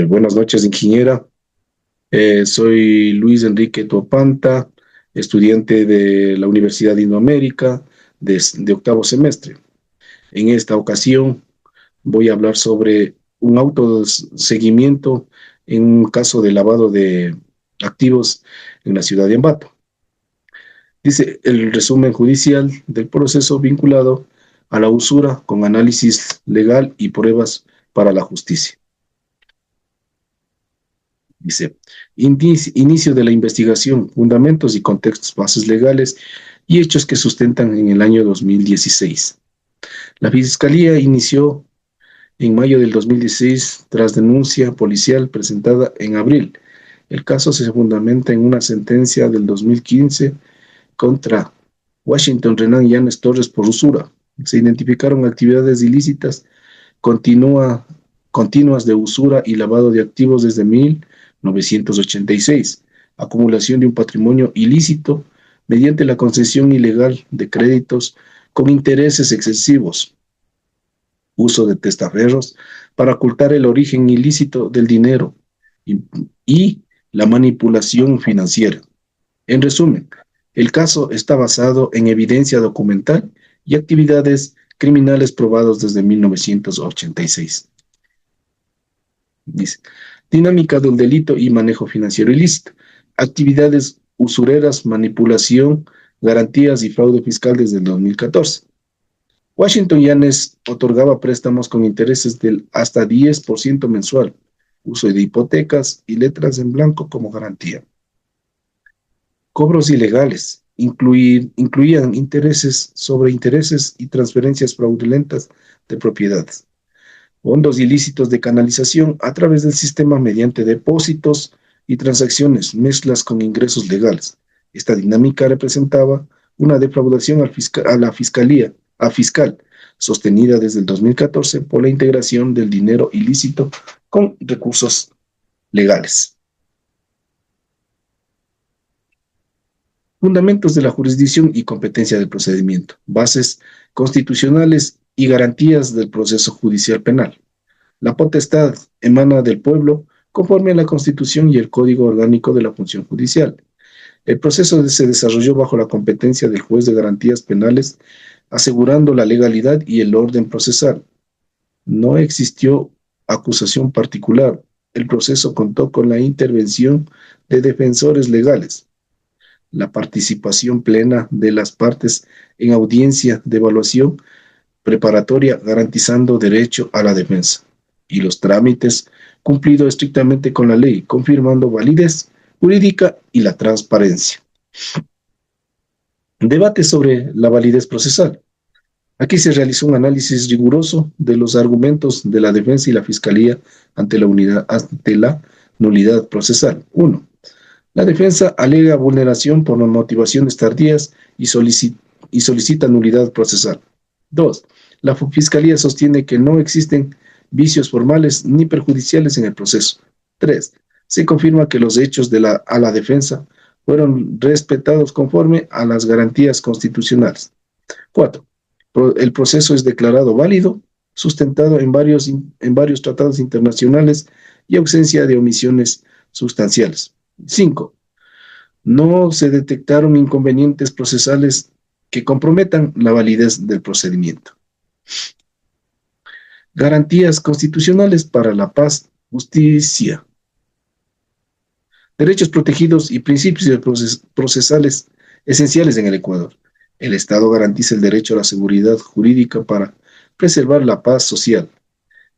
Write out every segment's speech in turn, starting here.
Buenas noches, ingeniera. Soy Luis Enrique Tuapanta, estudiante de la Universidad de Indoamérica de octavo semestre. En esta ocasión voy a hablar sobre un autoseguimiento en un caso de lavado de activos en la ciudad de Ambato. Dice el resumen judicial del proceso vinculado a la usura con análisis legal y pruebas para la justicia. Dice, inicio de la investigación, fundamentos y contextos, bases legales y hechos que sustentan en el año 2016. La Fiscalía inició en mayo del 2016 tras denuncia policial presentada en abril. El caso se fundamenta en una sentencia del 2015 contra Washington Renan Yanes Torres por usura. Se identificaron actividades ilícitas continuas de usura y lavado de activos desde 1986, acumulación de un patrimonio ilícito mediante la concesión ilegal de créditos con intereses excesivos, uso de testaferros para ocultar el origen ilícito del dinero y la manipulación financiera. En resumen, el caso está basado en evidencia documental y actividades criminales probados desde 1986. Dice, dinámica del delito y manejo financiero ilícito, actividades usureras, manipulación, garantías y fraude fiscal desde el 2014. Washington Yanes otorgaba préstamos con intereses del hasta 10% mensual, uso de hipotecas y letras en blanco como garantía. Cobros ilegales incluían intereses sobre intereses y transferencias fraudulentas de propiedades. Fondos ilícitos de canalización a través del sistema mediante depósitos y transacciones, mezclas con ingresos legales. Esta dinámica representaba una defraudación a fiscal, sostenida desde el 2014 por la integración del dinero ilícito con recursos legales. Fundamentos de la jurisdicción y competencia del procedimiento, bases constitucionales y garantías del proceso judicial penal. La potestad emana del pueblo conforme a la Constitución y el Código Orgánico de la Función Judicial. El proceso se desarrolló bajo la competencia del juez de garantías penales, asegurando la legalidad y el orden procesal. No existió acusación particular. El proceso contó con la intervención de defensores legales, la participación plena de las partes en audiencia de evaluación preparatoria garantizando derecho a la defensa y los trámites cumplido estrictamente con la ley, confirmando validez jurídica y la transparencia. Debate sobre la validez procesal. Aquí se realizó un análisis riguroso de los argumentos de la defensa y la fiscalía ante la nulidad procesal. 1. La defensa alega vulneración por motivaciones tardías y solicita nulidad procesal. 2. La Fiscalía sostiene que no existen vicios formales ni perjudiciales en el proceso. 3. Se confirma que los hechos a la defensa fueron respetados conforme a las garantías constitucionales. 4. El proceso es declarado válido, sustentado en varios tratados internacionales y ausencia de omisiones sustanciales. 5. No se detectaron inconvenientes procesales que comprometan la validez del procedimiento. Garantías constitucionales para la paz, justicia. Derechos protegidos y principios procesales esenciales en el Ecuador. El Estado garantiza el derecho a la seguridad jurídica para preservar la paz social,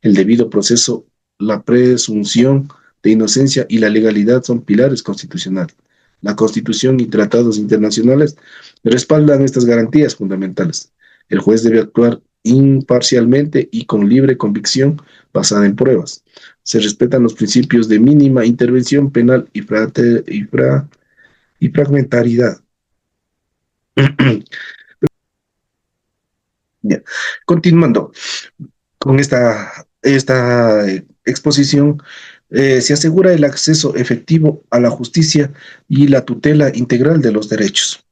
el debido proceso, la presunción de inocencia y la legalidad son pilares constitucionales. La Constitución y tratados internacionales respaldan estas garantías fundamentales. El juez debe actuar imparcialmente y con libre convicción basada en pruebas. Se respetan los principios de mínima intervención penal y fragmentariedad. Bien. Continuando con esta exposición, se asegura el acceso efectivo a la justicia y la tutela integral de los derechos.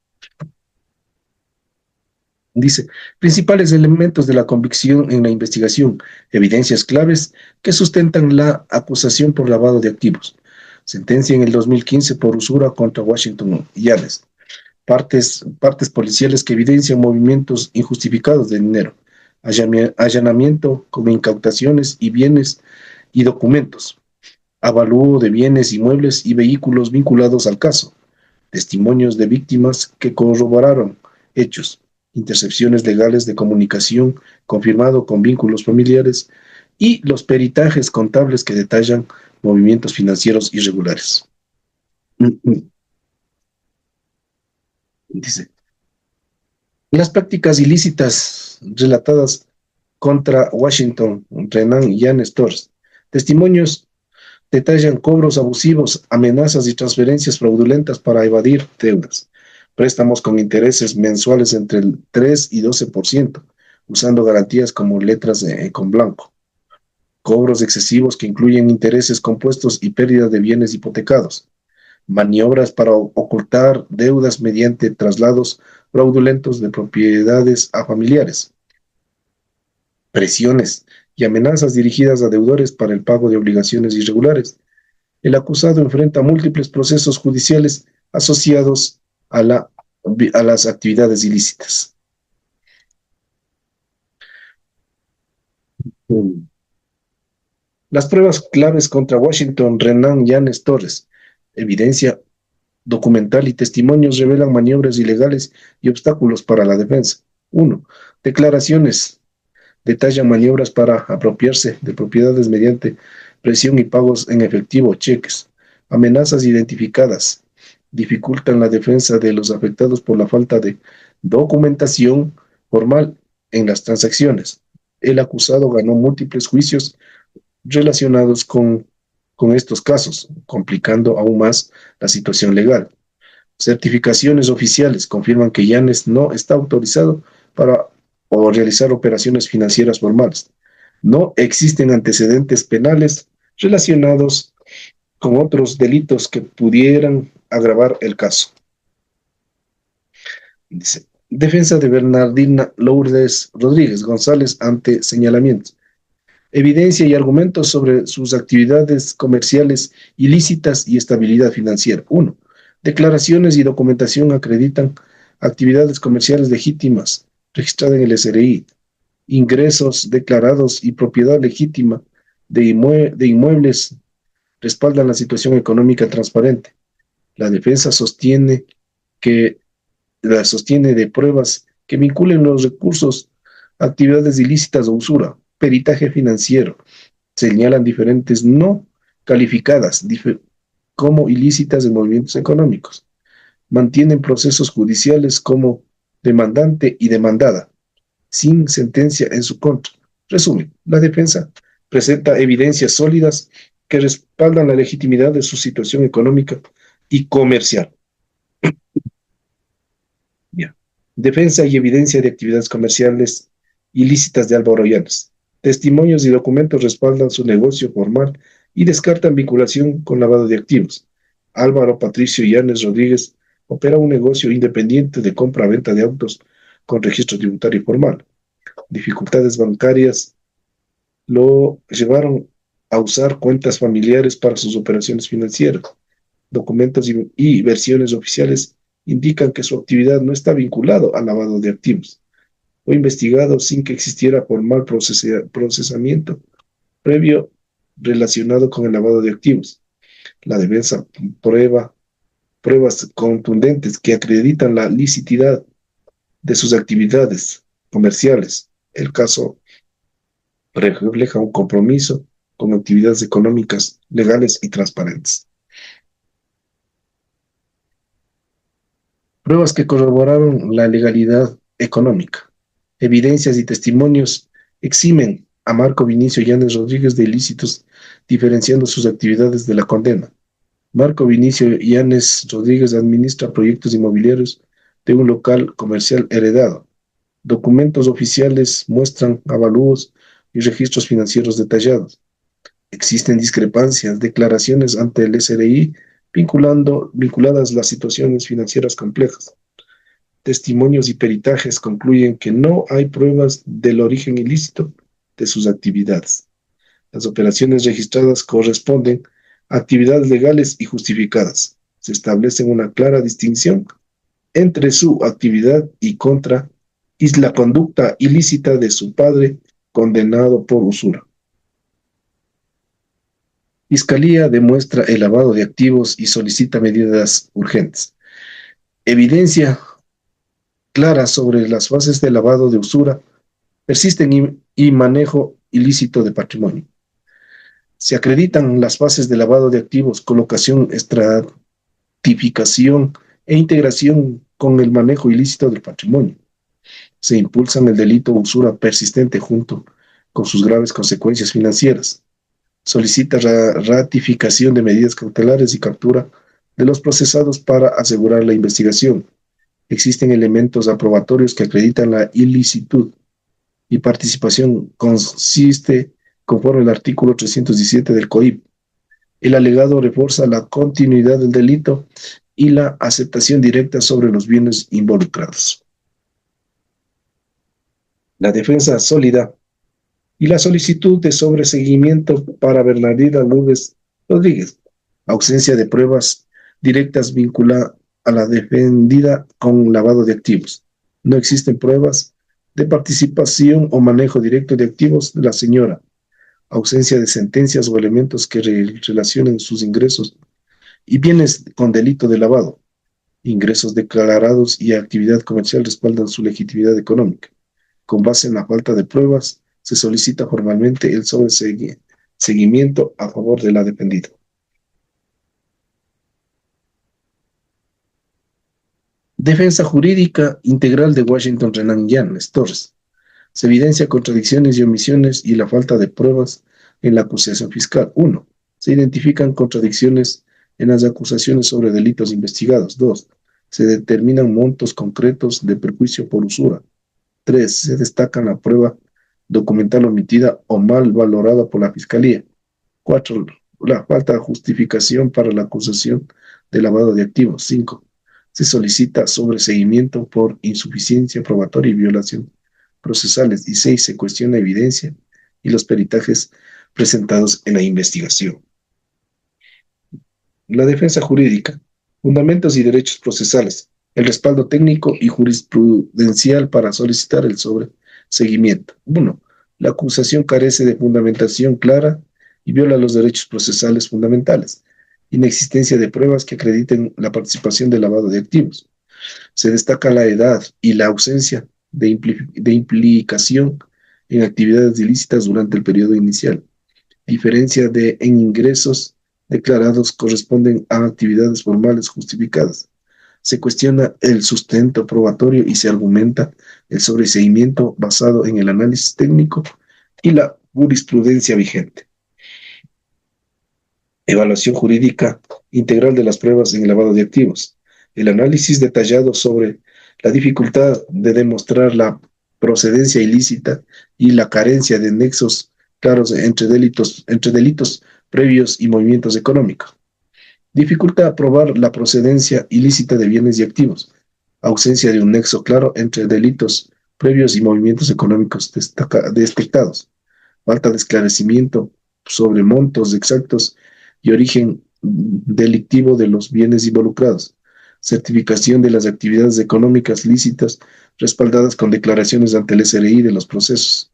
Dice, principales elementos de la convicción en la investigación, evidencias claves que sustentan la acusación por lavado de activos. Sentencia en el 2015 por usura contra Washington y Yanes. Partes policiales que evidencian movimientos injustificados de dinero. Allanamiento con incautaciones y bienes y documentos. Avalúo de bienes inmuebles y vehículos vinculados al caso. Testimonios de víctimas que corroboraron hechos, intercepciones legales de comunicación confirmado con vínculos familiares y los peritajes contables que detallan movimientos financieros irregulares. Dice, las prácticas ilícitas relatadas contra Washington, Renan y Jan Stores. Testimonios detallan cobros abusivos, amenazas y transferencias fraudulentas para evadir deudas, préstamos con intereses mensuales entre el 3 y 12%, usando garantías como letras con blanco, cobros excesivos que incluyen intereses compuestos y pérdida de bienes hipotecados, maniobras para ocultar deudas mediante traslados fraudulentos de propiedades a familiares, presiones y amenazas dirigidas a deudores para el pago de obligaciones irregulares. El acusado enfrenta múltiples procesos judiciales asociados a las actividades ilícitas. Las pruebas claves contra Washington, Renan Yanes Torres. Evidencia documental y testimonios revelan maniobras ilegales y obstáculos para la defensa. 1. Declaraciones detallan maniobras para apropiarse de propiedades mediante presión y pagos en efectivo, cheques. Amenazas identificadas dificultan la defensa de los afectados por la falta de documentación formal en las transacciones. El acusado ganó múltiples juicios relacionados con estos casos, complicando aún más la situación legal. Certificaciones oficiales confirman que Yanes no está autorizado para realizar operaciones financieras formales. No existen antecedentes penales relacionados con otros delitos que pudieran agravar el caso. Dice, defensa de Bernardina Lourdes Rodríguez González ante señalamientos. Evidencia y argumentos sobre sus actividades comerciales ilícitas y estabilidad financiera. 1. Declaraciones y documentación acreditan actividades comerciales legítimas registradas en el SRI, ingresos declarados y propiedad legítima de inmuebles respaldan la situación económica transparente. La defensa sostiene de pruebas que vinculen los recursos a actividades ilícitas o usura, peritaje financiero. Señalan diferentes no calificadas como ilícitas de movimientos económicos. Mantienen procesos judiciales como demandante y demandada, sin sentencia en su contra. Resumen, la defensa presenta evidencias sólidas que respaldan la legitimidad de su situación económica y comercial. Bien. Defensa y evidencia de actividades comerciales ilícitas de Álvaro Yanes. Testimonios y documentos respaldan su negocio formal y descartan vinculación con lavado de activos. Álvaro Patricio Yanes Rodríguez opera un negocio independiente de compra-venta de autos con registro tributario formal. Dificultades bancarias lo llevaron a usar cuentas familiares para sus operaciones financieras. Documentos y versiones oficiales indican que su actividad no está vinculada al lavado de activos. Fue investigado sin que existiera formal procesamiento previo relacionado con el lavado de activos. La defensa pruebas contundentes que acreditan la licitidad de sus actividades comerciales. El caso refleja un compromiso con actividades económicas legales y transparentes. Pruebas que corroboraron la legalidad económica. Evidencias y testimonios eximen a Marco Vinicio Yanes Rodríguez de ilícitos, diferenciando sus actividades de la condena. Marco Vinicio Yanes Rodríguez administra proyectos inmobiliarios de un local comercial heredado. Documentos oficiales muestran avalúos y registros financieros detallados. Existen discrepancias, declaraciones ante el SRI vinculadas a las situaciones financieras complejas. testimonios y peritajes concluyen que no hay pruebas del origen ilícito de sus actividades. Las operaciones registradas corresponden a actividades legales y justificadas. Se establece una clara distinción entre su actividad y la conducta ilícita de su padre condenado por usura. Fiscalía demuestra el lavado de activos y solicita medidas urgentes. Evidencia clara sobre las fases de lavado de usura persisten y manejo ilícito de patrimonio. Se acreditan las fases de lavado de activos, colocación, estratificación e integración con el manejo ilícito del patrimonio. Se impulsan el delito de usura persistente junto con sus graves consecuencias financieras. Solicita ratificación de medidas cautelares y captura de los procesados para asegurar la investigación. Existen elementos aprobatorios que acreditan la ilicitud y participación consiste conforme al artículo 317 del COIP. El alegado refuerza la continuidad del delito y la aceptación directa sobre los bienes involucrados. La defensa sólida y la solicitud de sobreseguimiento para Bernardina Lourdes Rodríguez. Ausencia de pruebas directas vincula a la defendida con lavado de activos. No existen pruebas de participación o manejo directo de activos de la señora. Ausencia de sentencias o elementos que relacionen sus ingresos y bienes con delito de lavado. Ingresos declarados y actividad comercial respaldan su legitimidad económica. Con base en la falta de pruebas, se solicita formalmente el sobreseguimiento a favor de la defendida. Defensa jurídica integral de Washington Renan Llanes Torres. Se evidencia contradicciones y omisiones y la falta de pruebas en la acusación fiscal. 1. Se identifican contradicciones en las acusaciones sobre delitos investigados. 2. Se determinan montos concretos de perjuicio por usura. 3. Se destaca la prueba documental omitida o mal valorada por la Fiscalía. 4. La falta de justificación para la acusación de lavado de activos. 5. Se solicita sobreseguimiento por insuficiencia probatoria y violación procesales. Y 6. Se cuestiona evidencia y los peritajes presentados en la investigación. La defensa jurídica, fundamentos y derechos procesales, el respaldo técnico y jurisprudencial para solicitar el sobreseguimiento. 1. La acusación carece de fundamentación clara y viola los derechos procesales fundamentales. Inexistencia de pruebas que acrediten la participación del lavado de activos. Se destaca la edad y la ausencia de implicación en actividades ilícitas durante el periodo inicial. Diferencia en ingresos declarados corresponden a actividades formales justificadas. Se cuestiona el sustento probatorio y se argumenta el sobreseguimiento basado en el análisis técnico y la jurisprudencia vigente. Evaluación jurídica integral de las pruebas en el lavado de activos. El análisis detallado sobre la dificultad de demostrar la procedencia ilícita y la carencia de nexos claros entre delitos previos y movimientos económicos. Dificulta probar la procedencia ilícita de bienes y activos. Ausencia de un nexo claro entre delitos previos y movimientos económicos detectados. Falta de esclarecimiento sobre montos exactos y origen delictivo de los bienes involucrados. Certificación de las actividades económicas lícitas respaldadas con declaraciones ante el SRI de los procesos.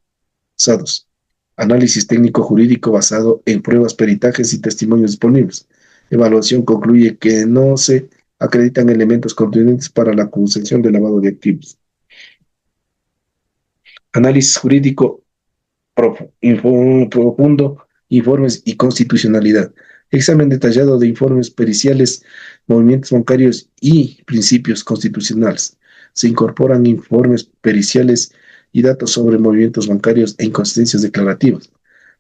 Análisis técnico jurídico basado en pruebas, peritajes y testimonios disponibles. Evaluación concluye que no se acreditan elementos contundentes para la acusación de lavado de activos. Análisis jurídico profundo, informes y constitucionalidad. Examen detallado de informes periciales, movimientos bancarios y principios constitucionales. Se incorporan informes periciales y datos sobre movimientos bancarios e inconsistencias declarativas.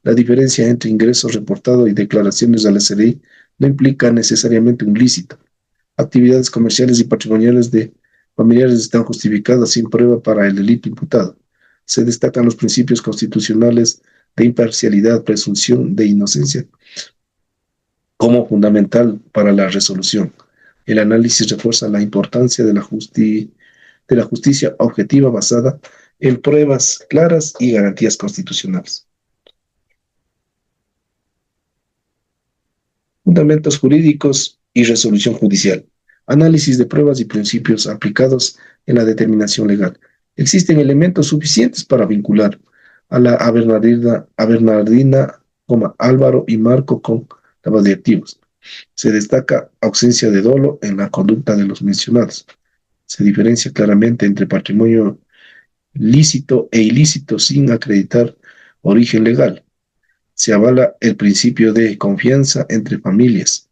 La diferencia entre ingresos reportados y declaraciones al SRI no implica necesariamente un ilícito. Actividades comerciales y patrimoniales de familiares están justificadas sin prueba para el delito imputado. Se destacan los principios constitucionales de imparcialidad, presunción de inocencia como fundamental para la resolución. El análisis refuerza la importancia de la de la justicia objetiva basada en pruebas claras y garantías constitucionales. Fundamentos jurídicos y resolución judicial. Análisis de pruebas y principios aplicados en la determinación legal. Existen elementos suficientes para vincular a Bernardina, Álvaro y Marco con lavado de activos. Se destaca ausencia de dolo en la conducta de los mencionados. Se diferencia claramente entre patrimonio lícito e ilícito sin acreditar origen legal. Se avala el principio de confianza entre familiares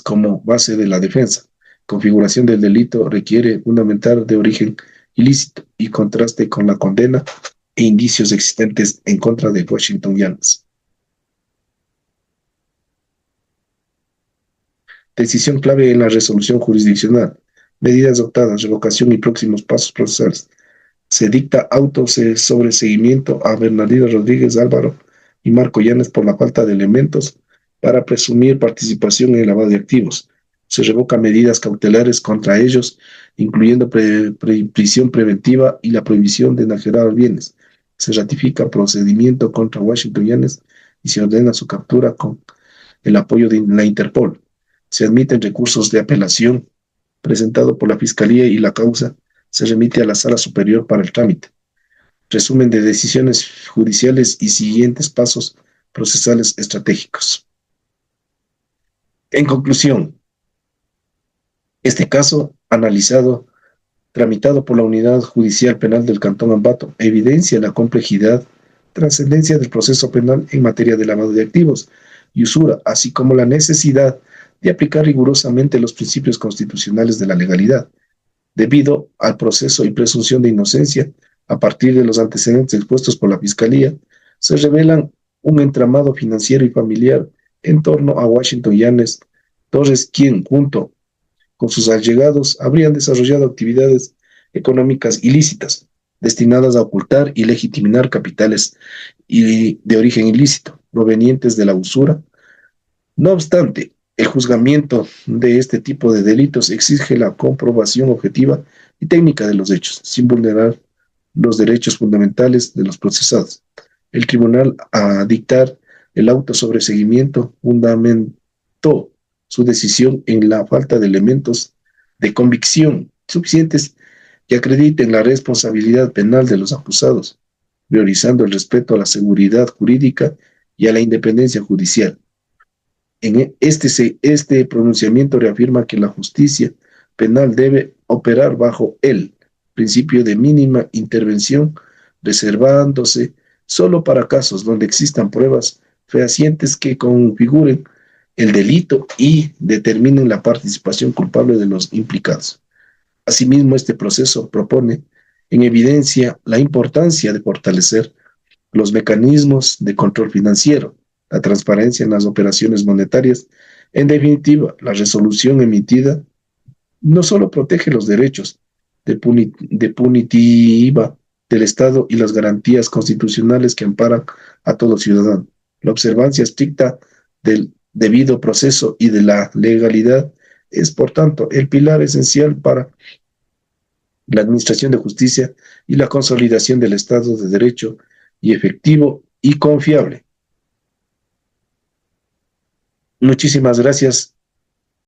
como base de la defensa. Configuración del delito requiere fundamental de origen ilícito y contraste con la condena e indicios existentes en contra de Washington Yanes. Decisión clave en la resolución jurisdiccional. Medidas adoptadas, revocación y próximos pasos procesales. Se dicta auto sobre seguimiento a Bernardino Rodríguez Álvaro y Marco Yanes por la falta de elementos para presumir participación en el lavado de activos. Se revoca medidas cautelares contra ellos, incluyendo prisión preventiva y la prohibición de enajenar bienes. Se ratifica procedimiento contra Washington Yanes y se ordena su captura con el apoyo de la Interpol. Se admiten recursos de apelación presentado por la Fiscalía y la causa se remite a la Sala Superior para el trámite. Resumen de decisiones judiciales y siguientes pasos procesales estratégicos. En conclusión, este caso analizado, tramitado por la Unidad Judicial Penal del Cantón Ambato, evidencia la complejidad, trascendencia del proceso penal en materia de lavado de activos y usura, así como la necesidad de aplicar rigurosamente los principios constitucionales de la legalidad, debido al proceso y presunción de inocencia. A partir de los antecedentes expuestos por la Fiscalía, se revelan un entramado financiero y familiar en torno a Washington Yanes Torres, quien, junto con sus allegados, habrían desarrollado actividades económicas ilícitas, destinadas a ocultar y legitimar capitales de origen ilícito, provenientes de la usura. No obstante, el juzgamiento de este tipo de delitos exige la comprobación objetiva y técnica de los hechos, sin vulnerar los derechos fundamentales de los procesados. El tribunal, a dictar el auto sobre seguimiento, fundamentó su decisión en la falta de elementos de convicción suficientes que acrediten la responsabilidad penal de los acusados, priorizando el respeto a la seguridad jurídica y a la independencia judicial. Este pronunciamiento reafirma que la justicia penal debe operar bajo el principio de mínima intervención, reservándose solo para casos donde existan pruebas fehacientes que configuren el delito y determinen la participación culpable de los implicados. Asimismo, este proceso propone en evidencia la importancia de fortalecer los mecanismos de control financiero, la transparencia en las operaciones monetarias. En definitiva, la resolución emitida no solo protege los derechos de punitiva del Estado y las garantías constitucionales que amparan a todo ciudadano. La observancia estricta del debido proceso y de la legalidad es, por tanto, el pilar esencial para la administración de justicia y la consolidación del Estado de Derecho y efectivo y confiable. Muchísimas gracias